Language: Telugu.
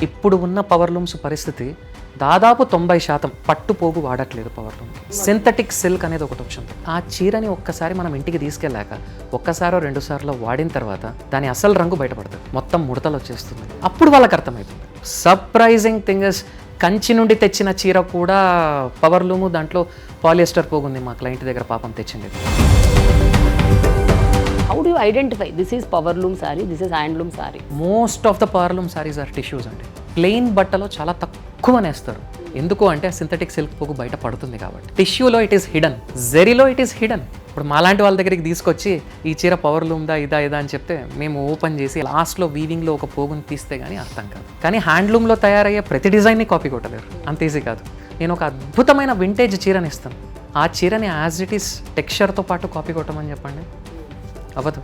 ఇప్పుడు ఉన్న పవర్ లూమ్స్ పరిస్థితి దాదాపు 90% పట్టు పోగు వాడట్లేదు పవర్ లూమ్కి. సింథటిక్ సిల్క్ అనేది ఒకటి వచ్చింది. ఆ చీరని ఒక్కసారి మనం ఇంటికి తీసుకెళ్ళాక ఒక్కసారో 2 సార్లు వాడిన తర్వాత దాని అసలు రంగు బయటపడుతుంది, మొత్తం ముడతలు వచ్చేస్తుంది. అప్పుడు వాళ్ళకి అర్థమవుతుంది. సర్ప్రైజింగ్ థింగ్ ఇస్, కంచి నుండి తెచ్చిన చీర కూడా పవర్ లూము, దాంట్లో పాలియస్టర్ పోగుంది. మా క్లయింట్ దగ్గర పాపం తెచ్చింది. How do you identify this is power loom saree, this is handloom saree? Most of the power loom sarees are tissues అండి. ప్లెయిన్ బట్టలో చాలా తక్కువ నేస్తారు. ఎందుకు అంటే సింథటిక్ సిల్క్ పోగు బయట పడుతుంది కాబట్టి. టిష్యూలో ఇట్ ఈస్ హిడెన్, జెరీలో ఇట్ ఈస్ హిడెన్. ఇప్పుడు మాలాంటి వాళ్ళ దగ్గరికి తీసుకొచ్చి ఈ చీర పవర్ లూమ్దా ఇదా అని చెప్తే మేము ఓపెన్ చేసి లాస్ట్లో వీవింగ్లో ఒక పోగుని తీస్తే కానీ అర్థం కాదు. కానీ హ్యాండ్లూమ్లో తయారయ్యే ప్రతి డిజైన్ని కాపీ కొట్టలేరు, అంత ఈజీ కాదు. నేను ఒక అద్భుతమైన వింటేజ్ చీరని ఇస్తాను, ఆ చీరని యాజ్ ఇట్ ఈస్ టెక్స్చర్తో పాటు కాపీ కొట్టమని చెప్పండి, అవ్వదు.